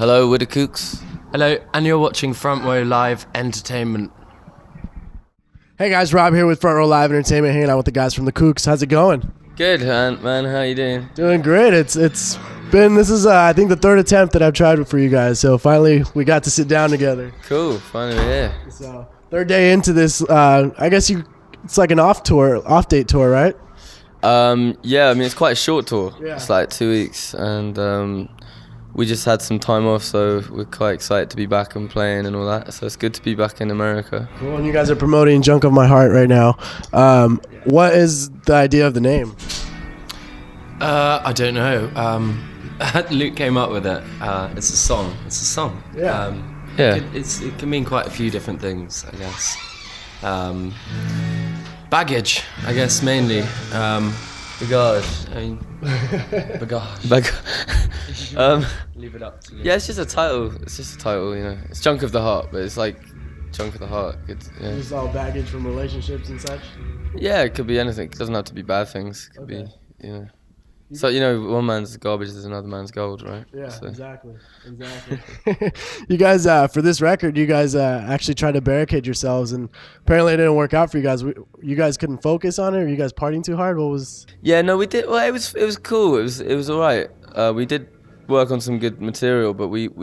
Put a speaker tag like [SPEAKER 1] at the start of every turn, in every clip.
[SPEAKER 1] Hello, we're the Kooks.
[SPEAKER 2] Hello, and you're watching Front Row Live Entertainment.
[SPEAKER 3] Hey guys, Rob here with Front Row Live Entertainment, hanging out with the guys from the Kooks. How's it going?
[SPEAKER 1] Good, man. How you doing?
[SPEAKER 3] Doing great. This is I think the third attempt that I've tried for you guys. So finally we got to sit down together.
[SPEAKER 1] Cool. Finally we're here.
[SPEAKER 3] So third day into this. I guess it's like an off date tour, right?
[SPEAKER 1] Yeah. I mean, it's quite a short tour.
[SPEAKER 3] Yeah.
[SPEAKER 1] It's like 2 weeks, and we just had some time off, so we're quite excited to be back and playing and all that. So it's good to be back in America.
[SPEAKER 3] Cool. And you guys are promoting "Junk of My Heart" right now. What is the idea of the name?
[SPEAKER 2] I don't know. Luke came up with it. It's a song.
[SPEAKER 3] Yeah.
[SPEAKER 1] Yeah.
[SPEAKER 2] It can mean quite a few different things, I guess. Baggage, I guess, mainly.
[SPEAKER 1] Bagage.
[SPEAKER 2] I mean, bagage. Leave it up to you.
[SPEAKER 1] Yeah, it's just a title. You know. It's "Junk of the Heart," but it's like junk of the heart. Yeah.
[SPEAKER 3] Just all baggage from relationships and such.
[SPEAKER 1] Yeah, it could be anything. It doesn't have to be bad things. It could be, you know. So, you know, one man's garbage is another man's gold, right?
[SPEAKER 3] Yeah,
[SPEAKER 1] so.
[SPEAKER 3] Exactly. You guys, for this record, you guys actually tried to barricade yourselves, and apparently it didn't work out for you guys. You guys couldn't focus on it, or you guys partying too hard? What was?
[SPEAKER 1] Yeah, no, we did. Well, it was cool. It was all right. We did work on some good material, but it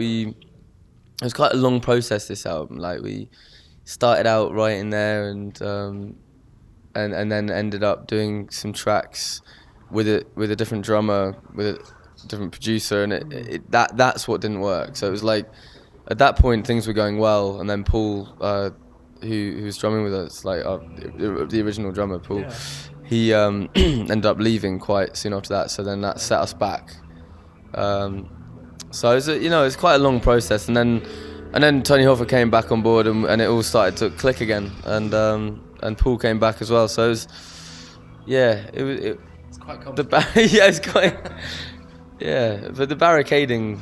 [SPEAKER 1] was quite a long process, this album. Like, we started out writing there, and then ended up doing some tracks with a different drummer, with a different producer, and that's what didn't work. So it was like, at that point things were going well, and then Paul, who was drumming with us, like the original drummer, Paul,
[SPEAKER 3] Yeah.
[SPEAKER 1] he ended up leaving quite soon after that. So then that set us back. So it was quite a long process, and then Tony Hoffa came back on board, and it all started to click again, and Paul came back as well. So it was,
[SPEAKER 2] It's quite complicated.
[SPEAKER 1] it's quite. Yeah, but the barricading,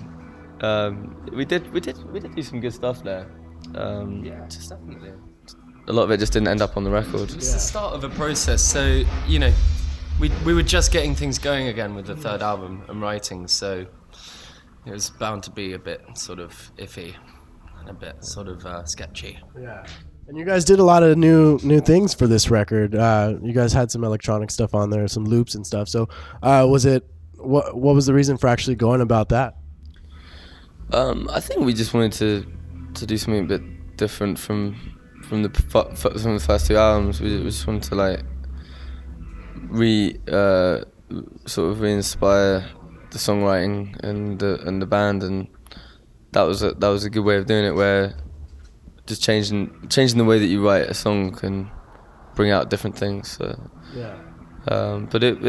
[SPEAKER 1] we did do some good stuff there.
[SPEAKER 2] Just definitely.
[SPEAKER 1] A lot of it just didn't end up on the record.
[SPEAKER 2] It's the start of a process, so, you know, we were just getting things going again with the third album and writing, so it was bound to be a bit sort of iffy and a bit sort of sketchy.
[SPEAKER 3] Yeah. And you guys did a lot of new things for this record. You guys had some electronic stuff on there, some loops and stuff. So, what was the reason for actually going about that?
[SPEAKER 1] I think we just wanted to do something a bit different from the first two albums. We just wanted to like sort of re-inspire the songwriting and the band, and that was a good way of doing it, where just changing the way that you write a song can bring out different things. So.
[SPEAKER 3] Yeah.
[SPEAKER 1] But it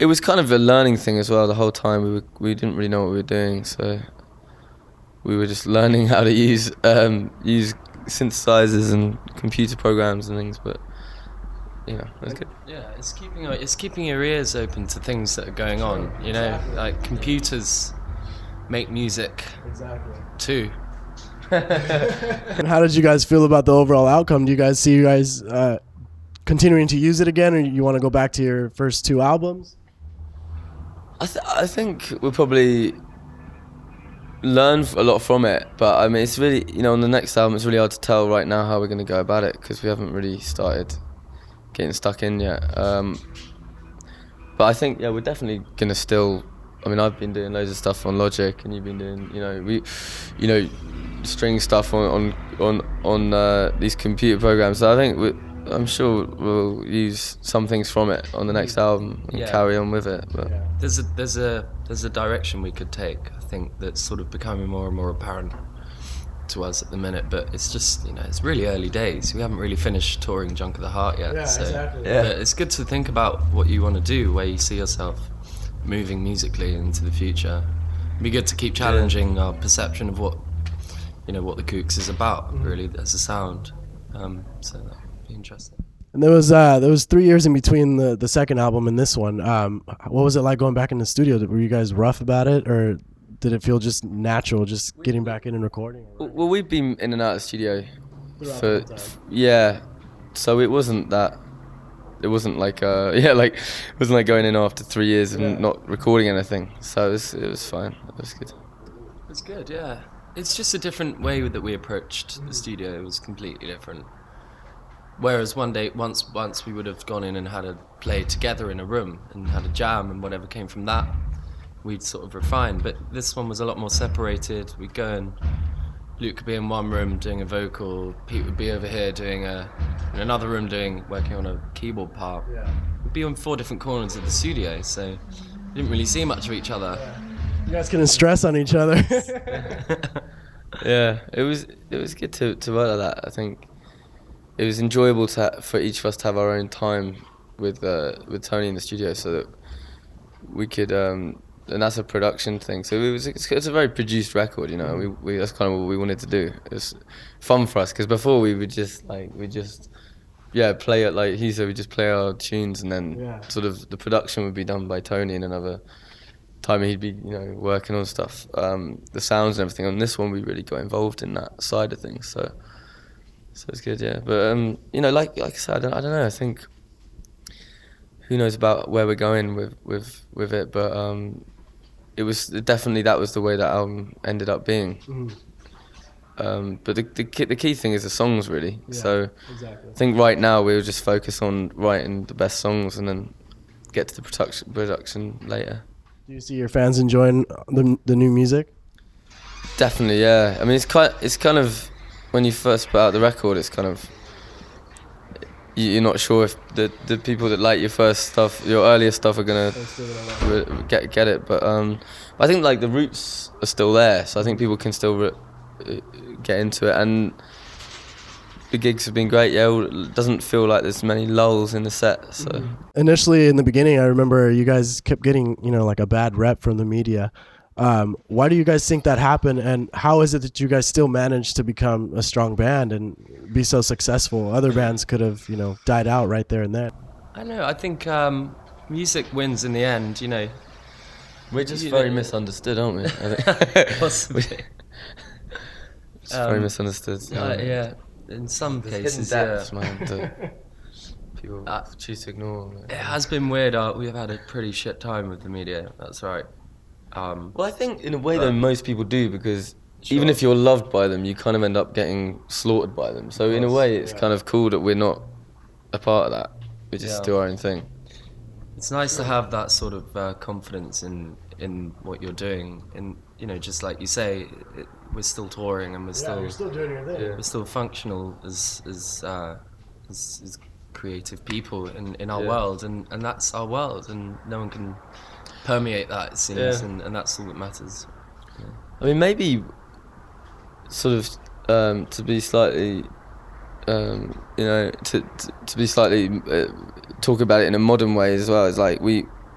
[SPEAKER 1] was kind of a learning thing as well. The whole time we didn't really know what we were doing, so we were just learning how to use synthesizers and computer programs and things. But you know, it was good.
[SPEAKER 2] Yeah, it's keeping your ears open to things that are going on. You know,
[SPEAKER 3] Exactly.
[SPEAKER 2] like computers make music too.
[SPEAKER 3] And how did you guys feel about the overall outcome? Do you guys see continuing to use it again, or you want to go back to your first two albums?
[SPEAKER 1] I think we'll probably learn a lot from it, but I mean, it's really, you know, on the next album it's really hard to tell right now how we're going to go about it, because we haven't really started getting stuck in yet. But I think, yeah, we're definitely going to still, I mean, I've been doing loads of stuff on Logic, and you've been doing, string stuff on these computer programs. So I think I'm sure we'll use some things from it on the next album and carry on with it. But
[SPEAKER 3] Yeah.
[SPEAKER 2] There's a direction we could take, I think, that's sort of becoming more and more apparent to us at the minute. But it's just, you know, it's really early days. We haven't really finished touring Junk of the Heart yet.
[SPEAKER 3] Yeah,
[SPEAKER 2] so,
[SPEAKER 3] exactly.
[SPEAKER 1] Yeah.
[SPEAKER 2] But it's good to think about what you want to do, where you see yourself moving musically into the future. It'd be good to keep challenging our perception of what the Kooks is about, really, as a sound. So that would be interesting.
[SPEAKER 3] And there was 3 years in between the second album and this one. What was it like going back in the studio? Were you guys rough about it, or did it feel just natural, just getting back in and recording?
[SPEAKER 1] well, we've been in and out of the studio
[SPEAKER 3] Throughout
[SPEAKER 1] for
[SPEAKER 3] the whole time.
[SPEAKER 1] yeah, so it wasn't that it wasn't like like it wasn't like going in after 3 years and not recording anything. So it was fine. It was good.
[SPEAKER 2] It's good, yeah. It's just a different way that we approached the studio. It was completely different. Whereas once we would have gone in and had a play together in a room and had a jam, and whatever came from that, we'd sort of refine. But this one was a lot more separated. We'd go and Luke could be in one room doing a vocal, Pete would be over here doing in another room working on a keyboard part.
[SPEAKER 3] Yeah.
[SPEAKER 2] We'd be on 4 different corners of the studio, so we didn't really see much of each other.
[SPEAKER 3] You guys couldn't stress on each other.
[SPEAKER 1] Yeah, it was good to work like that. I think it was enjoyable for each of us to have our own time with Tony in the studio, so that we could. And that's a production thing. So it's a very produced record, you know. We that's kind of what we wanted to do. It was fun for us because before we would just play it like he said. We just play our tunes, and then sort of the production would be done by Tony in another time. He'd be working on stuff, the sounds and everything. On this one, we really got involved in that side of things. So it's good, yeah. But like I said, I don't know. I think who knows about where we're going with it, but it was definitely that was the way that album ended up being. But the key thing is the songs, really.
[SPEAKER 3] Yeah,
[SPEAKER 1] so
[SPEAKER 3] exactly.
[SPEAKER 1] I think right now we'll just focus on writing the best songs and then get to the production later.
[SPEAKER 3] Do you see your fans enjoying the new music?
[SPEAKER 1] Definitely, yeah. I mean, it's kind of when you first put out the record, it's kind of you're not sure if the people that like your first stuff, your earlier stuff, are gonna get it. But I think like the roots are still there, so I think people can still get into it. And the gigs have been great. Yeah, it doesn't feel like there's many lulls in the set. So
[SPEAKER 3] initially, in the beginning, I remember you guys kept getting like a bad rep from the media. Why do you guys think that happened, and how is it that you guys still managed to become a strong band and be so successful? Other bands could have, died out right there and then.
[SPEAKER 2] I know. I think music wins in the end.
[SPEAKER 1] We're just very misunderstood, aren't we? I think.
[SPEAKER 2] Possibly.
[SPEAKER 1] It's very misunderstood.
[SPEAKER 2] Yeah. In some cases,
[SPEAKER 1] depths, man, that people choose to ignore.
[SPEAKER 2] It has been weird. We've had a pretty shit time with the media. That's right.
[SPEAKER 1] Well, I think in a way though most people do, because even if you're loved by them, you kind of end up getting slaughtered by them. So in a way, it's kind of cool that we're not a part of that. We just do our own thing.
[SPEAKER 2] It's nice to have that sort of confidence in what you're doing, and just like you say, we're still touring and
[SPEAKER 3] you're still doing your thing.
[SPEAKER 2] We're still functional as creative people in our world, and that's our world, and no one can permeate that, it seems, and that's all that matters.
[SPEAKER 1] I mean, maybe sort of to be slightly to be slightly talk about it in a modern way as well. It's like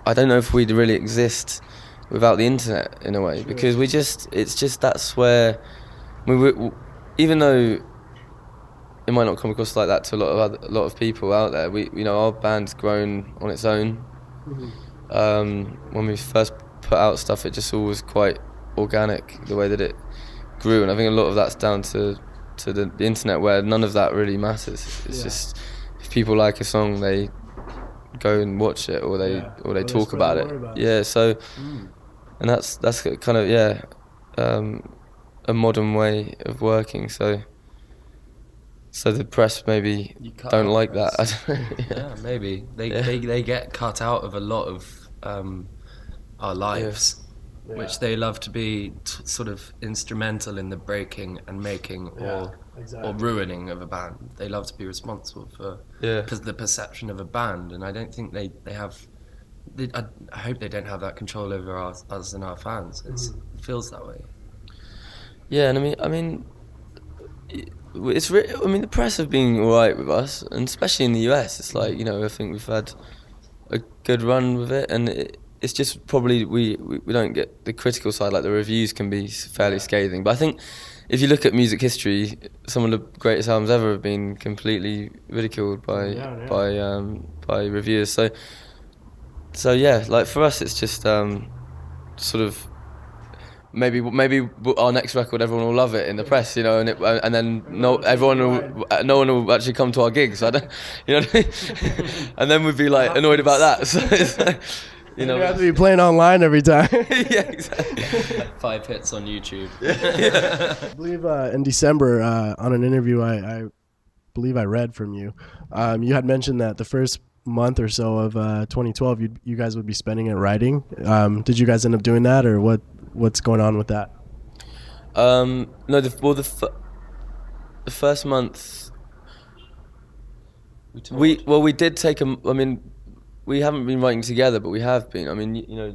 [SPEAKER 1] I don't know if we'd really exist without the internet in a way, because it's just that's where even though it might not come across like that to a lot of people out there, our band's grown on its own. When we first put out stuff, it just all was quite organic, the way that it grew, and I think a lot of that's down to the internet, where none of that really matters. It's just if people like a song, they go and watch it, or they talk about it. So and that's kind of a modern way of working. So the press maybe don't like that.
[SPEAKER 2] Maybe they get cut out of a lot of our lives, which they love to be sort of instrumental in the breaking and making or ruining of a band. They love to be responsible for the perception of a band, and I don't think they have. I hope they don't have that control over us and our fans. It feels that way.
[SPEAKER 1] Yeah, and I mean. The press have been alright with us, and especially in the US, it's like, I think we've had a good run with it, and it's just probably we don't get the critical side. Like the reviews can be fairly scathing, but I think if you look at music history, some of the greatest albums ever have been completely ridiculed by reviewers. So yeah, like for us, it's just sort of maybe our next record, everyone will love it in the press, you know, and then no one will actually come to our gigs. I don't, you know what I mean? And then we'd be like annoyed about that. So it's like, you know,
[SPEAKER 3] you have to be playing online every time.
[SPEAKER 1] Yeah, exactly.
[SPEAKER 2] 5 hits on YouTube.
[SPEAKER 3] I believe in December on an interview I believe I read from you, you had mentioned that the first month or so of 2012 you guys would be spending it writing. Did you guys end up doing that, or what's going on with that?
[SPEAKER 1] No, the first month we did take a, I mean, we haven't been writing together, but we have been. I mean, you know,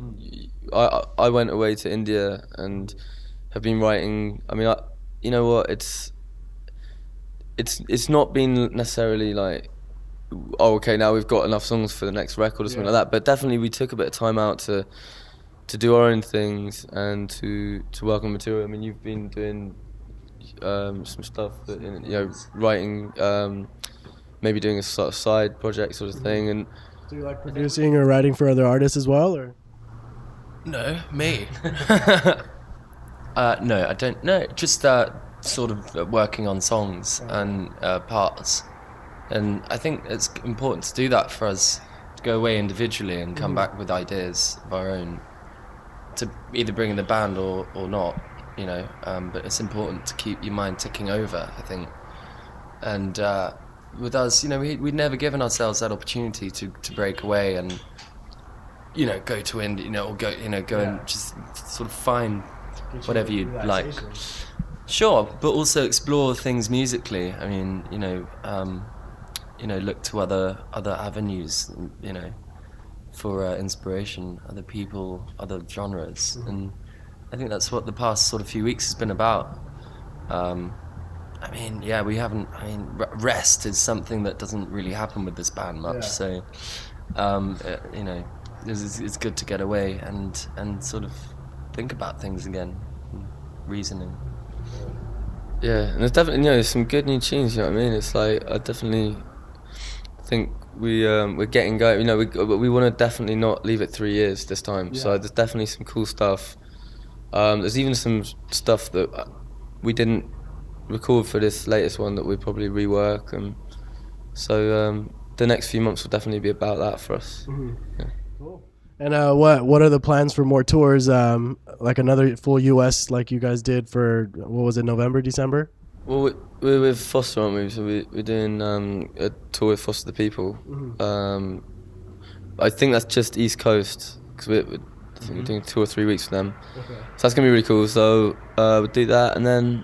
[SPEAKER 1] I went away to India and have been writing. I mean, you know what, it's not been necessarily like, oh, okay, now we've got enough songs for the next record or something like that. But definitely we took a bit of time out to do our own things and to work on material. I mean, you've been doing some stuff that, you know, writing, maybe doing a sort of side project sort of thing. And
[SPEAKER 3] do you like producing or writing for other artists as well, or?
[SPEAKER 2] No, me. No, I don't. No, just sort of working on songs and parts. And I think it's important to do that for us, to go away individually and come back with ideas of our own, to either bring in the band or not, you know. But it's important to keep your mind ticking over, I think. And with us, you know, we'd never given ourselves that opportunity to break away and, you know, go to India, you know, or go and just sort of find whatever you'd like. Sure, but also explore things musically. I mean, you know, look to other avenues, you know, for inspiration, other people, other genres, and I think that's what the past sort of few weeks has been about. I mean, yeah, we haven't. I mean, rest is something that doesn't really happen with this band much. So, you know, it's good to get away and sort of think about things again, reasoning.
[SPEAKER 1] Yeah, and there's definitely, you know, there's some good new tunes. You know what I mean? It's like, I definitely think we're getting going. You know, we want to definitely not leave it 3 years this time. Yeah. So there's definitely some cool stuff. There's even some stuff that we didn't record for this latest one that we'll probably rework, and so the next few months will definitely be about that for us. Yeah.
[SPEAKER 3] Cool. And what are the plans for more tours? Like another full US like you guys did for, what was it, November, December?
[SPEAKER 1] Well, we're with Foster, aren't we? So we're doing a tour with Foster the People. I think that's just East Coast, because I think we're doing 2 or 3 weeks for them. Okay. So that's gonna be really cool. So we'll do that, and then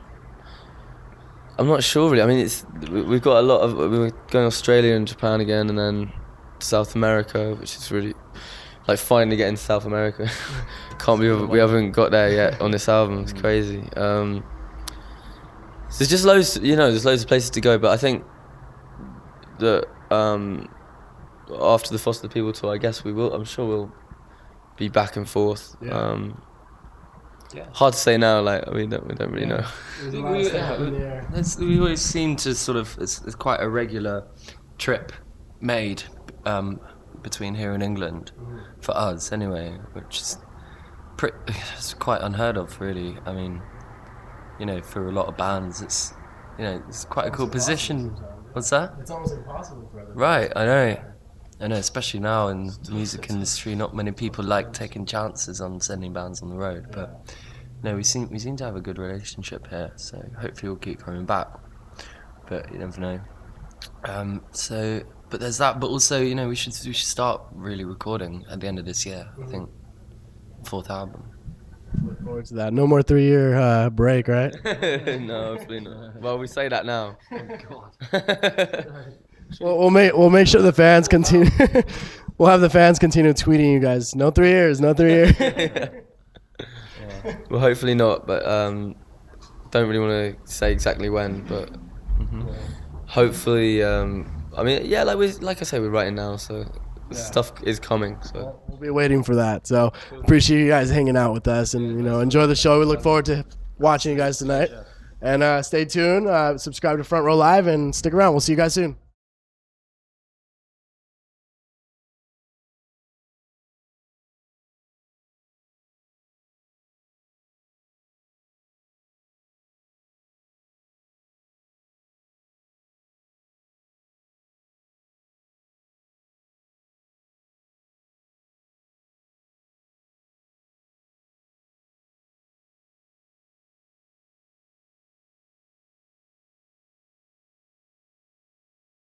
[SPEAKER 1] I'm not sure really. I mean, we've got a lot of, we're going to Australia and Japan again, and then South America, which is really like finally getting to South America. Can't believe we haven't got there yet on this album. It's crazy. There's just loads, you know, there's loads of places to go, but I think that after the Foster the People tour, I guess I'm sure we'll be back and forth. Yeah. Hard to say now, like, we don't really know.
[SPEAKER 2] We always seem to sort of, it's quite a regular trip made between here and England, for us anyway, which is it's quite unheard of, really. I mean, you know, for a lot of bands, it's, you know, it's quite a cool position. What's that? It's almost impossible for other bands. Right, I know, especially now in the music industry, not many people like taking chances on sending bands on the road, but no, we seem to have a good relationship here, so hopefully we'll keep coming back, but you never know. But there's that, but also, you know, we should start really recording at the end of this year, I think, 4th album.
[SPEAKER 3] Look forward to that. No more 3-year break, right?
[SPEAKER 1] No, hopefully not. Well, we say that now. Oh, God.
[SPEAKER 3] Well, we'll make sure the fans continue. We'll have the fans continue tweeting you guys. No 3 years, no 3 years.
[SPEAKER 1] Well, hopefully not, but don't really want to say exactly when, but hopefully. I mean, yeah, like I say, we're writing now, so stuff is coming. So
[SPEAKER 3] we'll be waiting for that. So appreciate you guys hanging out with us, and you know, enjoy the show. We look forward to watching you guys tonight, and stay tuned. Subscribe to Front Row Live, and stick around. We'll see you guys soon.